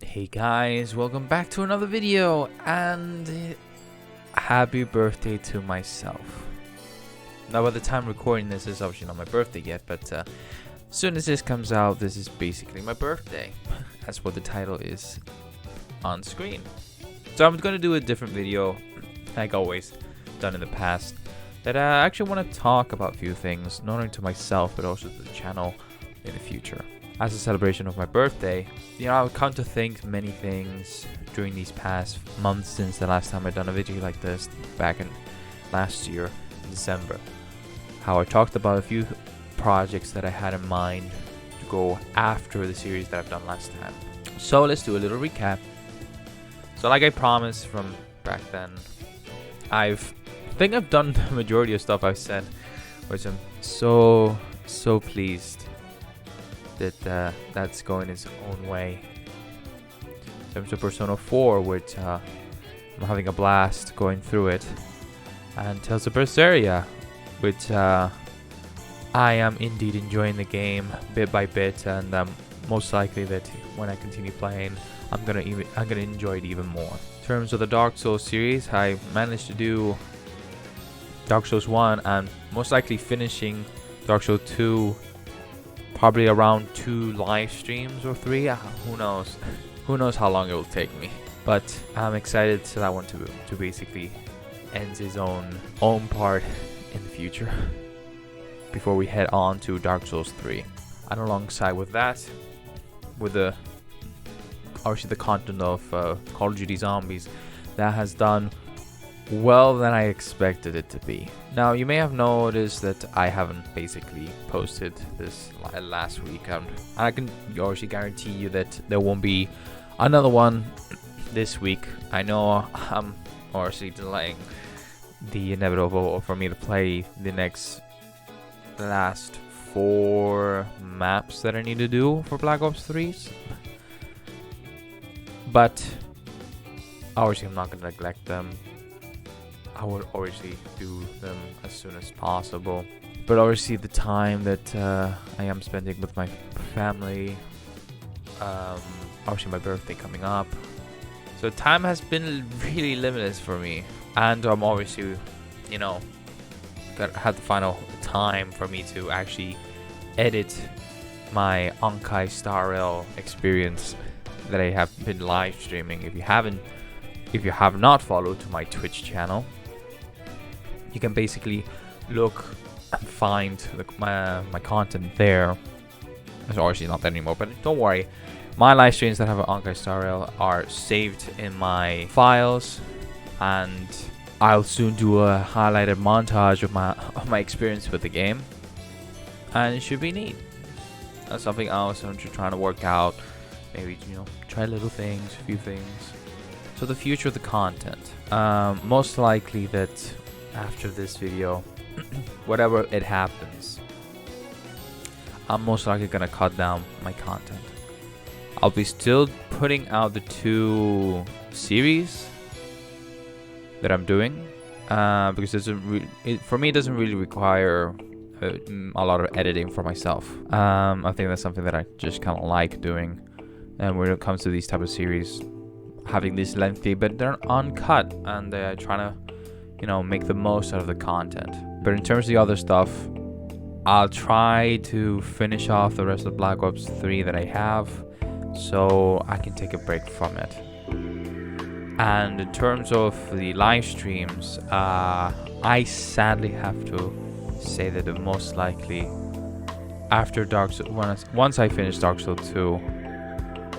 Hey guys, welcome back to another video, and happy birthday to myself. Now by the time recording this is obviously not my birthday yet, but as soon as this comes out, this is basically my birthday. That's what the title is on screen. So I'm going to do a different video, like always done in the past, that I actually want to talk about a few things, not only to myself but also to the channel in the future. As a celebration of my birthday, I've come to think many things during these past months since the last time I'd done a video like this back in last year in December. How I talked about a few projects that I had in mind to go after the series that I've done last time. So let's do a little recap. So like I promised from back then, I think I've done the majority of stuff I've said, which I'm so pleased that that's going its own way. In terms of Persona 4, which I'm having a blast going through it, and Tales of Berseria, which I am indeed enjoying the game bit by bit, and most likely that when I continue playing, I'm gonna enjoy it even more. In terms of the Dark Souls series, I managed to do Dark Souls 1 and most likely finishing Dark Souls 2 probably around 2 live streams or 3. Who knows? Who knows how long it will take me? But I'm excited to that one to basically end his own part in the future before we head on to Dark Souls 3. And alongside with that, with obviously the content of Call of Duty Zombies, that has done well than I expected it to be. Now you may have noticed that I haven't basically posted this last week, and I can obviously guarantee you that there won't be another one this week. I know I'm obviously delaying the inevitable for me to play the last 4 maps that I need to do for Black Ops 3s, but obviously I'm not going to neglect them. I would obviously do them as soon as possible, but obviously the time that I am spending with my family, obviously my birthday coming up, so time has been really limitless for me, and I'm obviously gotta have the final time for me to actually edit my Ankai Star Rail experience that I have been live streaming. If you have not followed to my Twitch channel, you can basically look and find my content there. It's obviously not there anymore, but don't worry. My live streams that have an Ankai Star Rail are saved in my files, and I'll soon do a highlighted montage of my experience with the game, and it should be neat. That's something else I'm just trying to work out. Maybe try little things, a few things. So the future of the content, most likely that after this video, whatever it happens, I'm most likely gonna cut down my content. I'll be still putting out the 2 series that I'm doing, because for me it doesn't really require a lot of editing for myself. I think that's something that I just kind of like doing, and when it comes to these type of series, having this lengthy, but they're uncut, and they're trying to make the most out of the content. But in terms of the other stuff, I'll try to finish off the rest of Black Ops 3 that I have, so I can take a break from it. And in terms of the live streams, I sadly have to say that the most likely after Dark Souls, once I finish Dark Souls 2,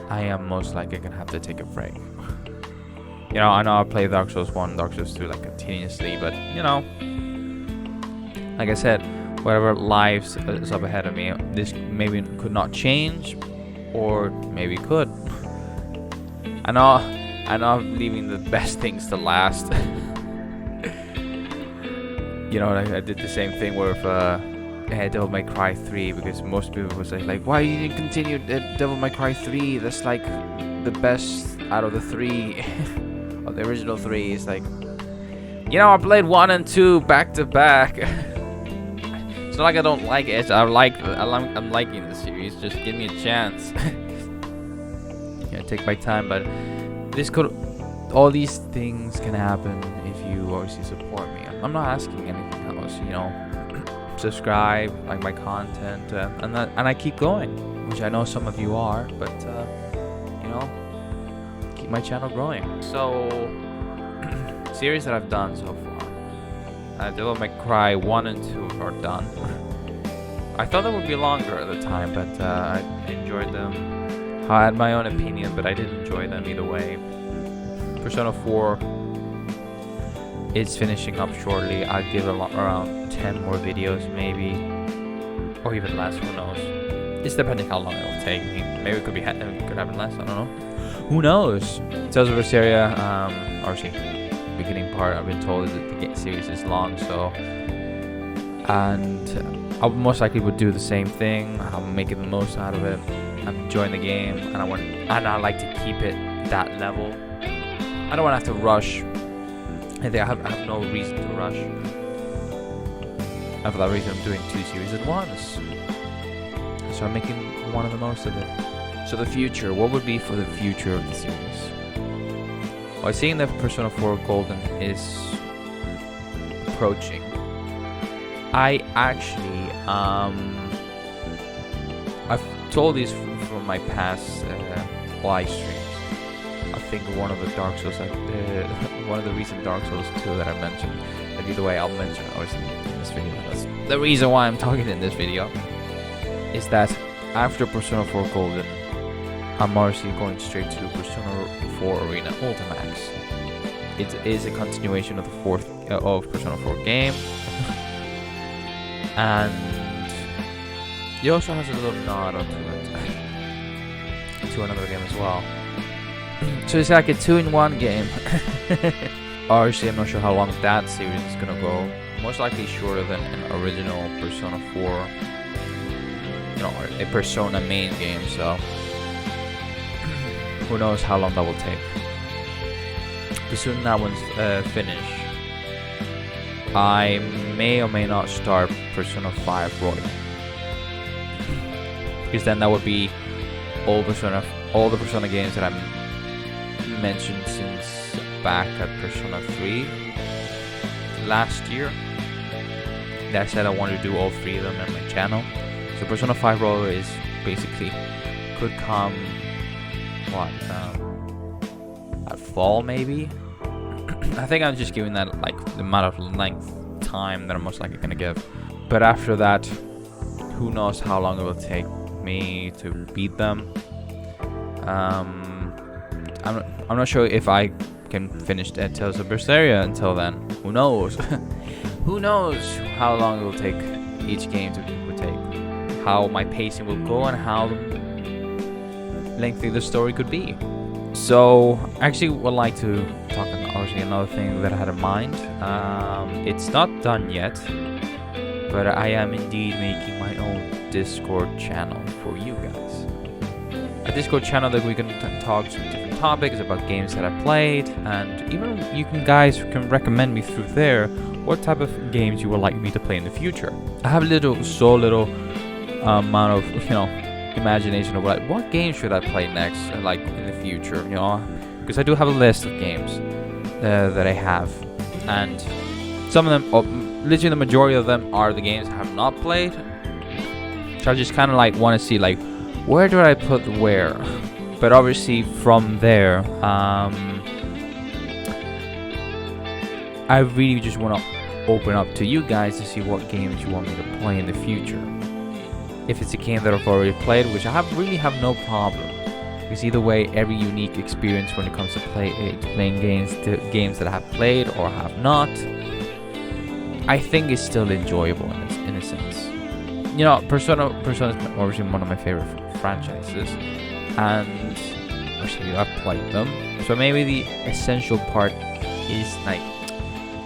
I am most likely gonna have to take a break. I know I play Dark Souls 1, Dark Souls 2 like continuously, but like I said, whatever lives is up ahead of me, this maybe could not change, or maybe could. I know I'm leaving the best things to last. I did the same thing with Devil May Cry 3, because most people would say like, why you didn't continue Devil May Cry 3? That's like the best out of the 3 of the original 3. It's like, I played 1 and 2 back to back. It's not like I don't like it. I'm liking the series. Just give me a chance. and take my time, but all these things can happen if you obviously support me. I'm not asking anything else, you know. Subscribe, like my content, and I keep going, which I know some of you are, but you know, keep my channel growing. So, series that I've done so far, Devil May Cry 1 and 2 are done. I thought they would be longer at the time, but I enjoyed them. I had my own opinion, but I did enjoy them either way. Persona 4 is finishing up shortly. I'd give it around 10 more videos maybe, or even less, who knows. It's depending how long it'll take me. Maybe it could happen less, I don't know. Who knows? Tales of Berseria, obviously, beginning part, I've been told that the series is long, so, and I most likely would do the same thing. I'm making the most out of it. I'm enjoying the game, and I like to keep it that level. I don't want to have to rush. I think I have no reason to rush. And for that reason, I'm doing 2 series at once. So I'm making one of the most of it. So the future, what would be for the future of the series? Well, seeing that Persona 4 Golden is approaching, I actually, I've told these from my past live streams. I think one of the Dark Souls, one of the recent Dark Souls 2 that I mentioned. But either way, I'll mention it obviously in this video. That's the reason why I'm talking in this video. Is that after Persona 4 Golden, I'm obviously going straight to Persona 4 Arena Ultimax. It is a continuation of the of Persona 4 game, and it also has a little nod onto it to another game as well. So it's like a 2-in-1 game. Obviously, I'm not sure how long that series is gonna go. Most likely shorter than an original Persona 4, you know, a Persona main game. So who knows how long that will take. But soon that one's finished, I may or may not start Persona 5 Royal, because then that would be all the Persona games that I'm mentioned since back at Persona 3 last year. That said, I wanted to do all 3 of them on my channel. So Persona 5 Roller is basically could come at fall maybe. I think I'm just giving that like the amount of time that I'm most likely gonna give. But after that, who knows how long it will take me to beat them. I'm not sure if I can finish Tales of Berseria until then. Who knows? Who knows how long it will take each game to take, how my pacing will go, and how lengthy the story could be. So I actually would like to talk about obviously another thing that I had in mind. It's not done yet, but I am indeed making my own Discord channel for you guys. A Discord channel that we can talk some different topics about games that I played, and even you guys can recommend me through there what type of games you would like me to play in the future. I have so little amount of, you know, imagination of like what games should I play next, like in the future, you know, because I do have a list of games that I have, and some of them, literally the majority of them, are the games I have not played. So I just kind of like want to see like where do I put where, but obviously from there, I really just want to open up to you guys to see what games you want me to play in the future. If it's a game that I've already played, which I really have no problem, because either way, every unique experience when it comes to playing games that I have played or have not, I think is still enjoyable in a sense. You know, Persona is obviously one of my favorite franchises, and obviously I've played them. So maybe the essential part is like,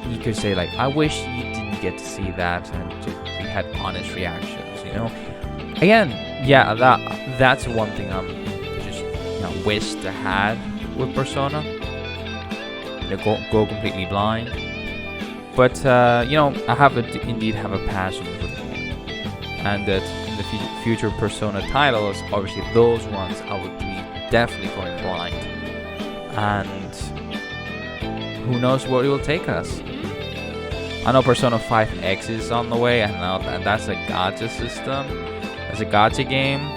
you could say like, I wish you didn't get to see that and you had honest reactions, you know. Again, yeah, that's one thing I'm just, you know, wish to had with Persona. You know, go completely blind. But you know, I indeed have a passion for the game, and that in the future Persona titles, obviously those ones I would be definitely going blind, and who knows where it will take us. I know Persona 5 X is on the way, and that's a gacha system. That's a gacha game.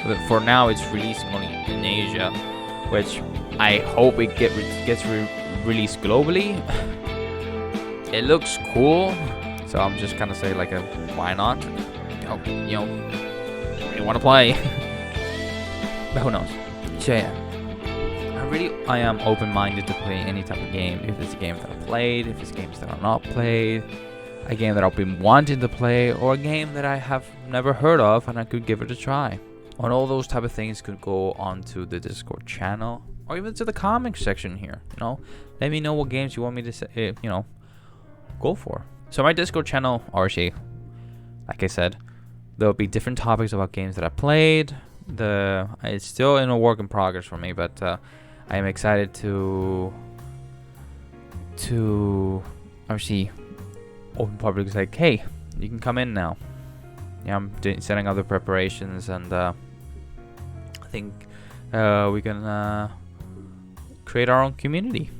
But for now, it's releasing only in Asia, which I hope it gets released globally. It looks cool, so I'm just gonna say like, why not? You really want to play, but who knows? So yeah. I am open-minded to play any type of game. If it's a game that I played, if it's games that are not played, a game that I've been wanting to play, or a game that I have never heard of and I could give it a try. And all those type of things could go onto the Discord channel, or even to the comments section here. Let me know what games you want me to say, go for. So my Discord channel, RC, like I said, there'll be different topics about games that I played. It's still in a work in progress for me, but I am excited to obviously open public is like, hey, you can come in now. Yeah, I'm setting up the preparations, and I think we can create our own community.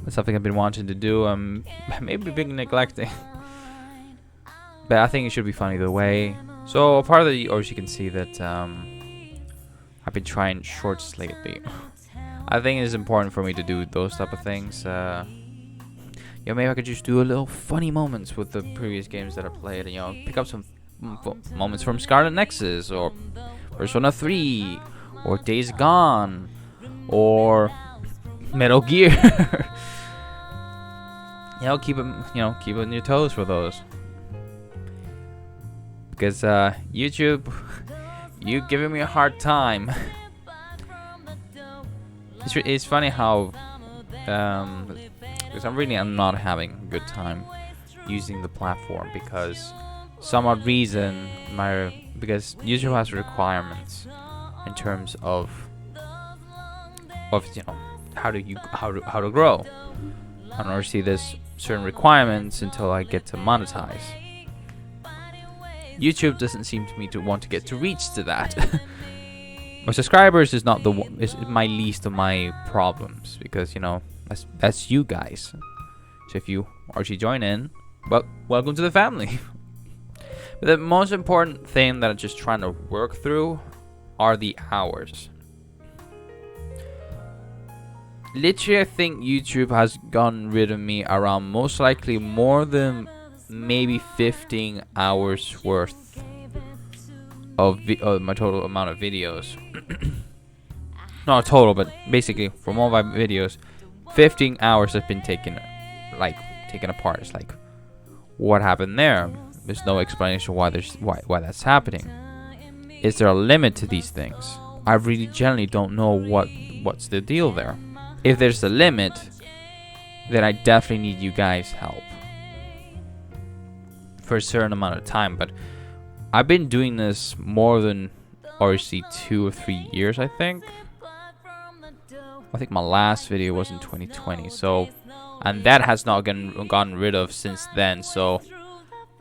That's something I've been wanting to do. Maybe been neglecting, but I think it should be fun either way. So part of the, or you can see that I've been trying shorts lately. I think it's important for me to do those type of things. Maybe I could just do a little funny moments with the previous games that I played, and pick up some moments from Scarlet Nexus, or Persona 3, or Days Gone, or Metal Gear. Keep on your toes for those. Because YouTube, you giving me a hard time. It's funny how because I'm not having a good time using the platform, because some odd reason because YouTube has requirements in terms of how to grow. I don't see there's certain requirements until I get to monetize. YouTube doesn't seem to me to want to get to reach to that. My subscribers is not is my least of my problems, because that's you guys. So if you actually join in, well, welcome to the family. But the most important thing that I'm just trying to work through are the hours. Literally, I think YouTube has gotten rid of me around most likely more than maybe 15 hours worth of my total amount of videos. Not total, but basically from all my videos, 15 hours have been taken apart. It's like, what happened there? There's no explanation why that's happening. Is there a limit to these things? I really generally don't know what's the deal there. If there's a limit, then I definitely need you guys' help for a certain amount of time. But I've been doing this more than obviously 2 or 3 years, I think. I think my last video was in 2020, and that has not gotten rid of since then. So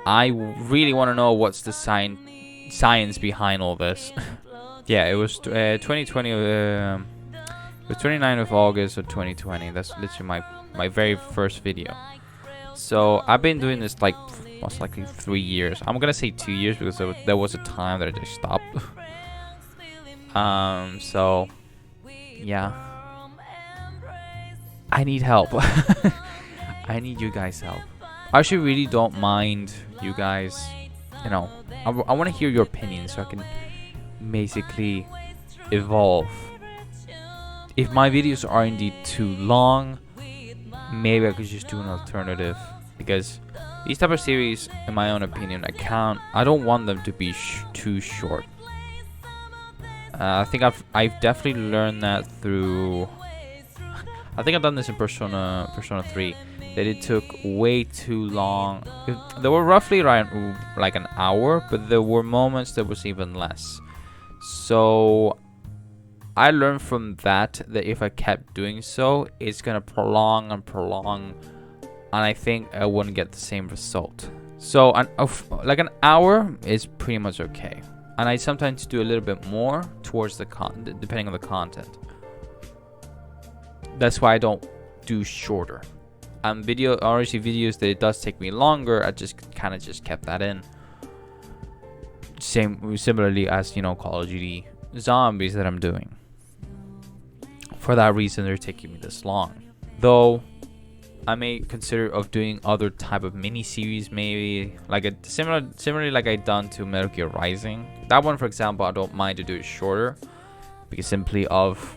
I really want to know what's the science behind all this. Yeah, it was 2020. It was 29th of August of 2020. That's literally my very first video. So I've been doing this like most likely 3 years. I'm gonna say 2 years because there was a time that I just stopped. So yeah, I need help. I need you guys' help. I actually really don't mind you guys. I want to hear your opinions so I can basically evolve. If my videos are indeed too long, maybe I could just do an alternative, because these type of series, in my own opinion, I don't want them to be too short. I think I've definitely learned that through. I think I've done this in Persona 3. That it took way too long. They were roughly around like an hour, but there were moments that was even less. So I learned from that if I kept doing so, it's gonna prolong, and I think I wouldn't get the same result. So like an hour is pretty much okay. and I sometimes do a little bit more towards the depending on the content. That's why I don't do shorter. Obviously videos that it does take me longer, I just kind of just kept that in. Similarly as, you know, Call of Duty Zombies that I'm doing. For that reason, they're taking me this long. Though I may consider of doing other type of mini series, maybe like a similarly like I done to Metal Gear Rising. That one, for example, I don't mind to do it shorter because simply of,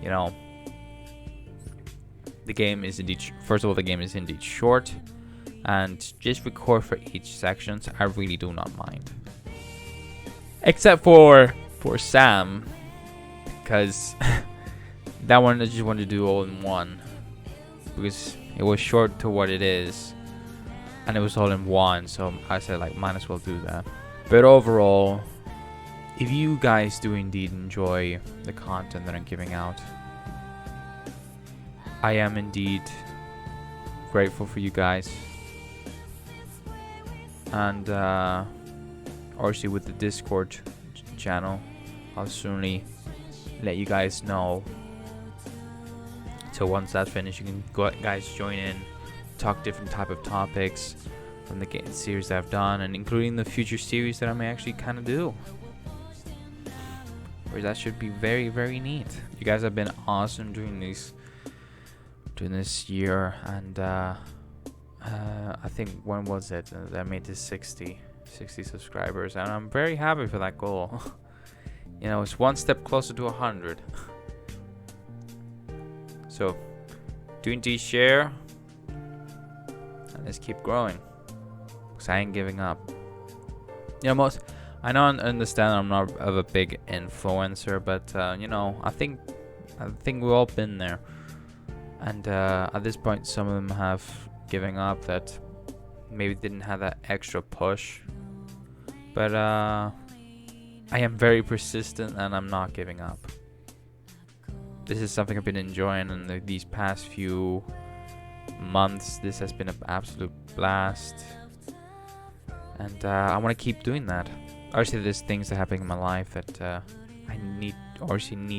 you know, the game is indeed first of all the game is indeed short, and just record for each section. I really do not mind, except for Sam, because that one I just wanted to do all in one because it was short to what it is and it was all in one, so I said like might as well do that. But overall, if you guys do indeed enjoy the content that I'm giving out, I am indeed grateful for you guys. And obviously with the Discord channel, I'll certainly let you guys know. So once that's finished, you can guys join in, talk different type of topics from the game series that I've done, and including the future series that I may actually kind of do. Or that should be very, very neat. You guys have been awesome during this year, and I think when was it that I made this 60 subscribers, and I'm very happy for that goal. You know, it's one step closer to 100. So do indeed share, and let's keep growing, because I ain't giving up. You know, I know and understand I'm not of a big influencer, but you know, I think we've all been there. And at this point, some of them have given up, that maybe didn't have that extra push. But I am very persistent, and I'm not giving up. This is something I've been enjoying in these past few months. This has been an absolute blast, and I want to keep doing that. Obviously, there's things that are happening in my life that I need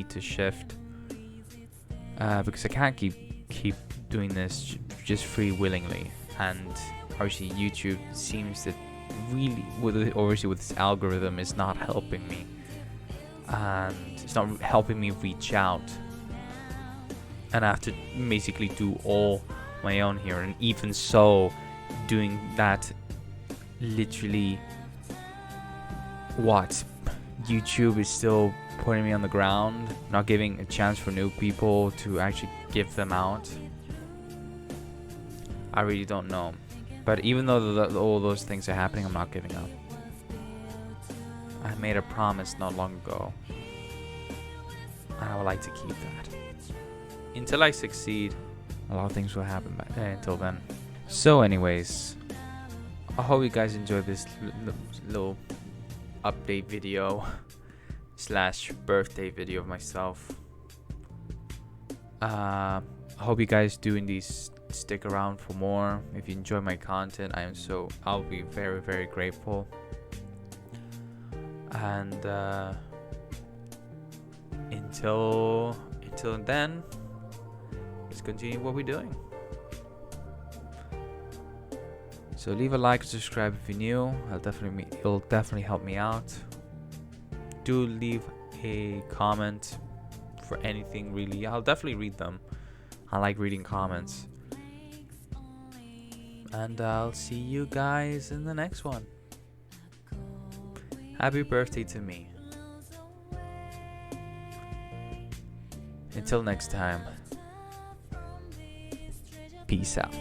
to shift, because I can't keep doing this just free willingly. And obviously YouTube seems that really with this algorithm is not helping me, and it's not helping me reach out, and I have to basically do all my own here. And even so, doing that, literally YouTube is still putting me on the ground, not giving a chance for new people to actually give them out. I really don't know. But even though all those things are happening, I'm not giving up. I made a promise not long ago, and I would like to keep that. Until I succeed, a lot of things will happen until then. So anyways, I hope you guys enjoyed this little update video / birthday video of myself. I hope you guys do indeed stick around for more. If you enjoy my content, I'll be very, very grateful. And until then, let's continue what we're doing. So leave a like and subscribe if you're new. It'll definitely help me out. Do leave a comment for anything, really. I'll definitely read them. I like reading comments. And I'll see you guys in the next one. Happy birthday to me. Until next time. Peace out.